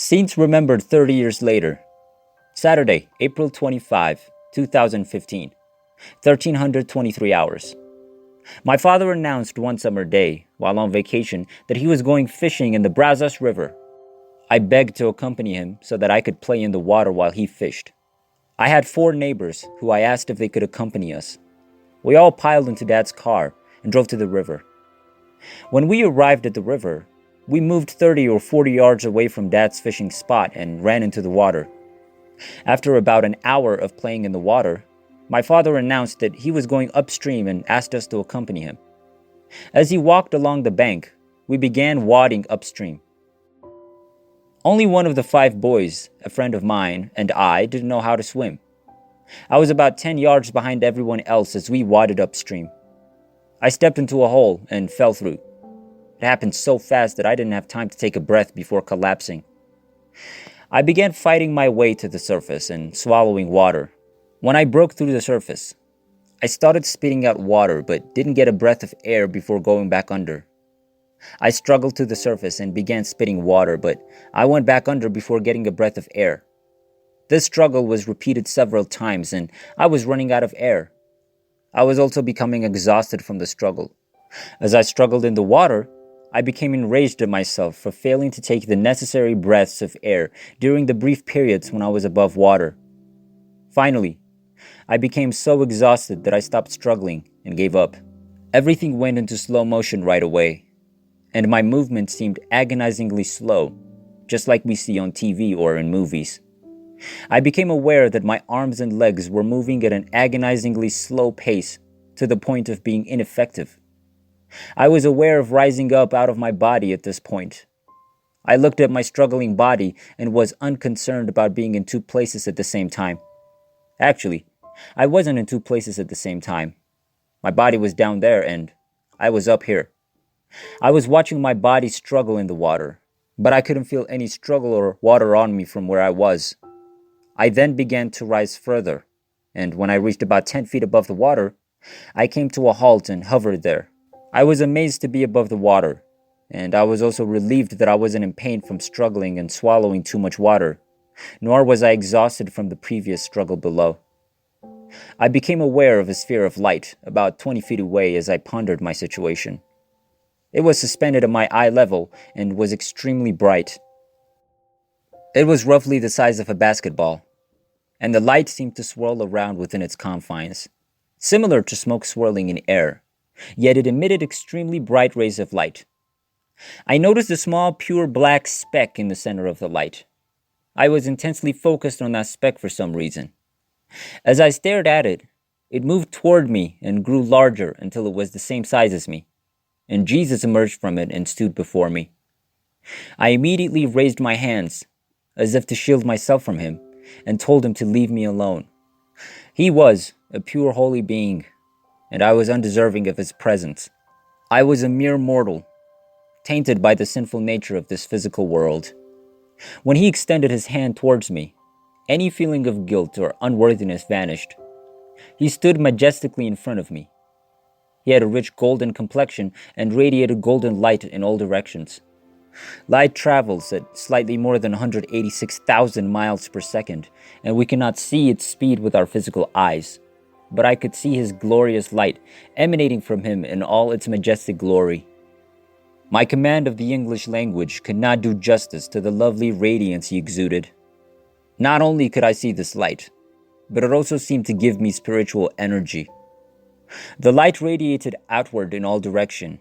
Scenes remembered 30 years later. Saturday, April 25, 2015, 1323 hours. My father announced one summer day, while on vacation, that he was going fishing in the Brazos River. I begged to accompany him so that I could play in the water while he fished. I had 4 neighbors who I asked if they could accompany us. We all piled into Dad's car and drove to the river. When we arrived at the river, we moved 30 or 40 yards away from Dad's fishing spot and ran into the water. After about an hour of playing in the water, my father announced that he was going upstream and asked us to accompany him. As he walked along the bank, we began wading upstream. Only one of the 5 boys, a friend of mine, and I didn't know how to swim. I was about 10 yards behind everyone else as we waded upstream. I stepped into a hole and fell through. It happened so fast that I didn't have time to take a breath before collapsing. I began fighting my way to the surface and swallowing water. When I broke through the surface, I started spitting out water but didn't get a breath of air before going back under. I struggled to the surface and began spitting water, but I went back under before getting a breath of air. This struggle was repeated several times and I was running out of air. I was also becoming exhausted from the struggle. As I struggled in the water, I became enraged at myself for failing to take the necessary breaths of air during the brief periods when I was above water. Finally, I became so exhausted that I stopped struggling and gave up. Everything went into slow motion right away, and my movement seemed agonizingly slow, just like we see on TV or in movies. I became aware that my arms and legs were moving at an agonizingly slow pace to the point of being ineffective. I was aware of rising up out of my body at this point. I looked at my struggling body and was unconcerned about being in 2 places at the same time. Actually, I wasn't in 2 places at the same time. My body was down there and I was up here. I was watching my body struggle in the water, but I couldn't feel any struggle or water on me from where I was. I then began to rise further, and when I reached about 10 feet above the water, I came to a halt and hovered there. I was amazed to be above the water, and I was also relieved that I wasn't in pain from struggling and swallowing too much water, nor was I exhausted from the previous struggle below. I became aware of a sphere of light about 20 feet away as I pondered my situation. It was suspended at my eye level and was extremely bright. It was roughly the size of a basketball, and the light seemed to swirl around within its confines, similar to smoke swirling in air, yet it emitted extremely bright rays of light. I noticed a small pure black speck in the center of the light. I was intensely focused on that speck for some reason. As I stared at it, it moved toward me and grew larger until it was the same size as me, and Jesus emerged from it and stood before me. I immediately raised my hands, as if to shield myself from him, and told him to leave me alone. He was a pure holy being, and I was undeserving of his presence. I was a mere mortal, tainted by the sinful nature of this physical world. When he extended his hand towards me, any feeling of guilt or unworthiness vanished. He stood majestically in front of me. He had a rich golden complexion and radiated golden light in all directions. Light travels at slightly more than 186,000 miles per second, and we cannot see its speed with our physical eyes. But I could see his glorious light emanating from him in all its majestic glory. My command of the English language could not do justice to the lovely radiance he exuded. Not only could I see this light, but it also seemed to give me spiritual energy. The light radiated outward in all direction,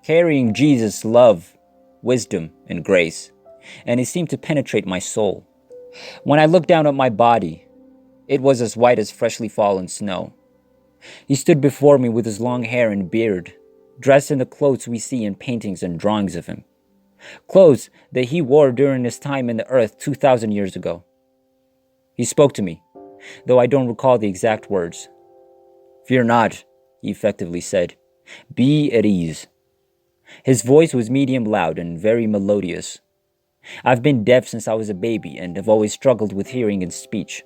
carrying Jesus' love, wisdom, and grace, and it seemed to penetrate my soul. When I looked down at my body, it was as white as freshly fallen snow. He stood before me with his long hair and beard, dressed in the clothes we see in paintings and drawings of him. Clothes that he wore during his time in the earth 2,000 years ago. He spoke to me, though I don't recall the exact words. "Fear not," he effectively said. "Be at ease." His voice was medium loud and very melodious. I've been deaf since I was a baby and have always struggled with hearing and speech.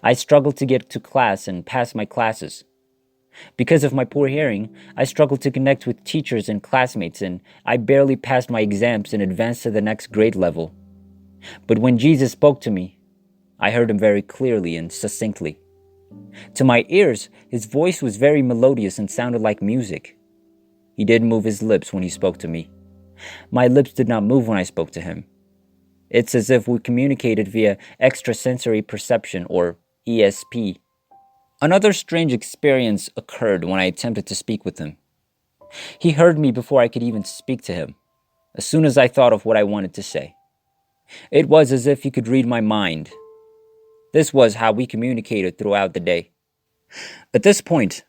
I struggled to get to class and pass my classes. Because of my poor hearing, I struggled to connect with teachers and classmates, and I barely passed my exams and advanced to the next grade level. But when Jesus spoke to me, I heard him very clearly and succinctly. To my ears, his voice was very melodious and sounded like music. He did move his lips when he spoke to me. My lips did not move when I spoke to him. It's as if we communicated via extrasensory perception, or ESP. Another strange experience occurred when I attempted to speak with him. He heard me before I could even speak to him, as soon as I thought of what I wanted to say. It was as if he could read my mind. This was how we communicated throughout the day. At this point,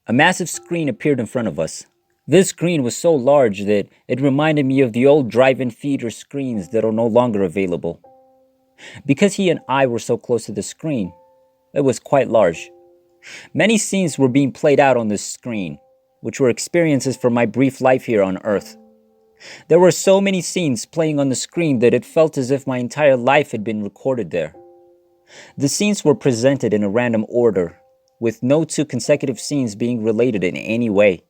a massive screen appeared in front of us. This screen was so large that it reminded me of the old drive-in theater screens that are no longer available. Because he and I were so close to the screen, it was quite large. Many scenes were being played out on this screen, which were experiences from my brief life here on Earth. There were so many scenes playing on the screen that it felt as if my entire life had been recorded there. The scenes were presented in a random order, with no two consecutive scenes being related in any way.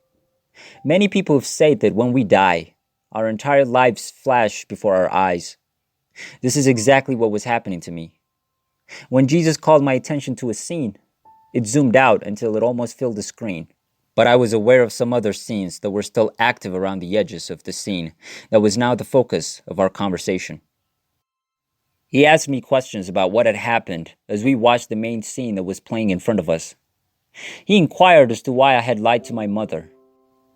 Many people have said that when we die, our entire lives flash before our eyes. This is exactly what was happening to me. When Jesus called my attention to a scene, it zoomed out until it almost filled the screen. But I was aware of some other scenes that were still active around the edges of the scene that was now the focus of our conversation. He asked me questions about what had happened as we watched the main scene that was playing in front of us. He inquired as to why I had lied to my mother.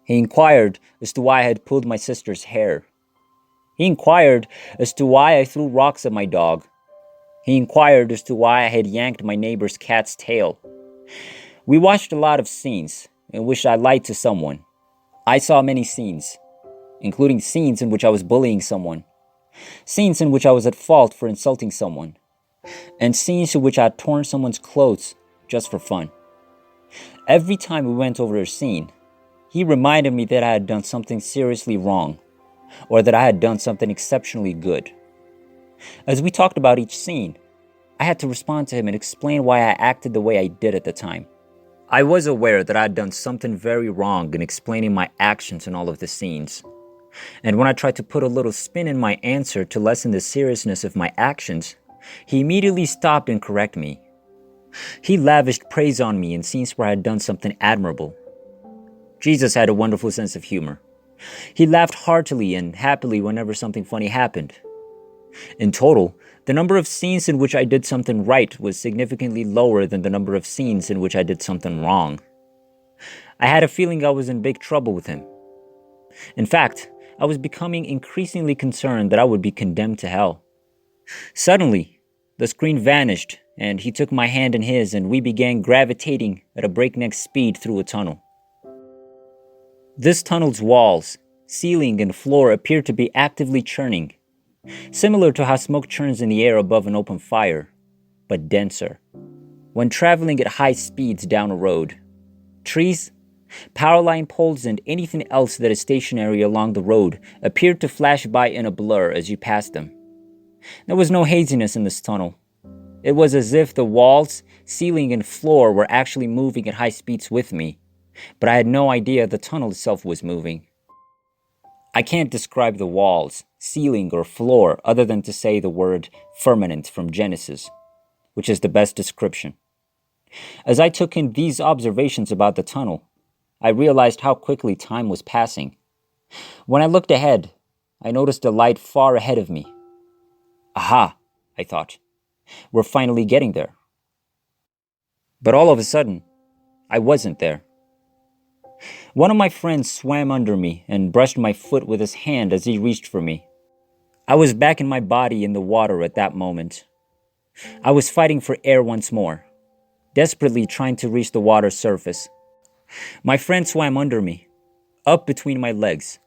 He inquired as to why I had pulled my sister's hair. He inquired as to why I threw rocks at my dog. He inquired as to why I had yanked my neighbor's cat's tail. We watched a lot of scenes in which I lied to someone. I saw many scenes, including scenes in which I was bullying someone, scenes in which I was at fault for insulting someone, and scenes in which I had torn someone's clothes just for fun. Every time we went over a scene, he reminded me that I had done something seriously wrong, or that I had done something exceptionally good. As we talked about each scene, I had to respond to him and explain why I acted the way I did at the time. I was aware that I had done something very wrong in explaining my actions in all of the scenes. And when I tried to put a little spin in my answer to lessen the seriousness of my actions, he immediately stopped and corrected me. He lavished praise on me in scenes where I had done something admirable. Jesus had a wonderful sense of humor. He laughed heartily and happily whenever something funny happened. In total, the number of scenes in which I did something right was significantly lower than the number of scenes in which I did something wrong. I had a feeling I was in big trouble with him. In fact, I was becoming increasingly concerned that I would be condemned to hell. Suddenly, the screen vanished, and he took my hand in his, and we began gravitating at a breakneck speed through a tunnel. This tunnel's walls, ceiling, and floor appeared to be actively churning, similar to how smoke churns in the air above an open fire, but denser. When traveling at high speeds down a road, trees, power line poles, and anything else that is stationary along the road appeared to flash by in a blur as you passed them. There was no haziness in this tunnel. It was as if the walls, ceiling, and floor were actually moving at high speeds with me, but I had no idea the tunnel itself was moving. I can't describe the walls, ceiling, or floor other than to say the word firmament from Genesis, which is the best description. As I took in these observations about the tunnel, I realized how quickly time was passing. When I looked ahead, I noticed a light far ahead of me. Aha, I thought. We're finally getting there. But all of a sudden, I wasn't there. One of my friends swam under me and brushed my foot with his hand as he reached for me. I was back in my body in the water at that moment. I was fighting for air once more, desperately trying to reach the water's surface. My friend swam under me, up between my legs,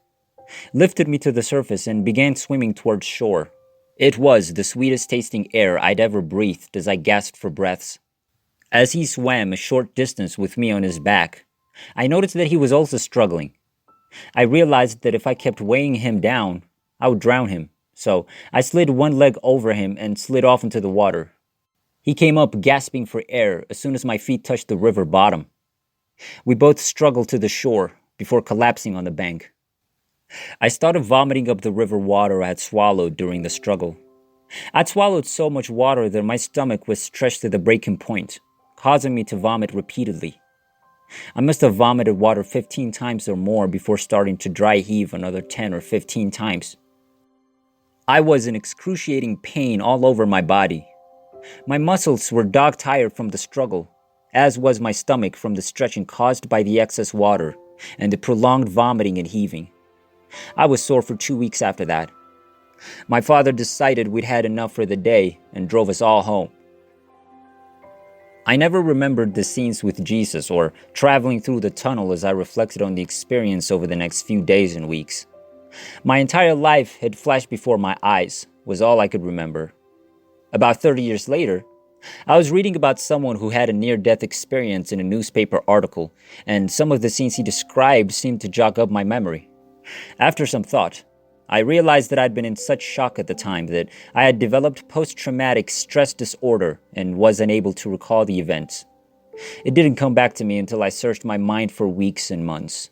lifted me to the surface, and began swimming towards shore. It was the sweetest tasting air I'd ever breathed as I gasped for breaths. As he swam a short distance with me on his back, I noticed that he was also struggling. I realized that if I kept weighing him down, I would drown him, so I slid one leg over him and slid off into the water. He came up gasping for air as soon as my feet touched the river bottom. We both struggled to the shore before collapsing on the bank. I started vomiting up the river water I had swallowed during the struggle. I'd swallowed so much water that my stomach was stretched to the breaking point, causing me to vomit repeatedly. I must have vomited water 15 times or more before starting to dry heave another 10 or 15 times. I was in excruciating pain all over my body. My muscles were dog-tired from the struggle, as was my stomach from the stretching caused by the excess water and the prolonged vomiting and heaving. I was sore for 2 weeks after that. My father decided we'd had enough for the day and drove us all home. I never remembered the scenes with Jesus or traveling through the tunnel as I reflected on the experience over the next few days and weeks. My entire life had flashed before my eyes, was all I could remember. About 30 years later, I was reading about someone who had a near-death experience in a newspaper article, and some of the scenes he described seemed to jog up my memory. After some thought, I realized that I'd been in such shock at the time that I had developed post-traumatic stress disorder and was unable to recall the events. It didn't come back to me until I searched my mind for weeks and months.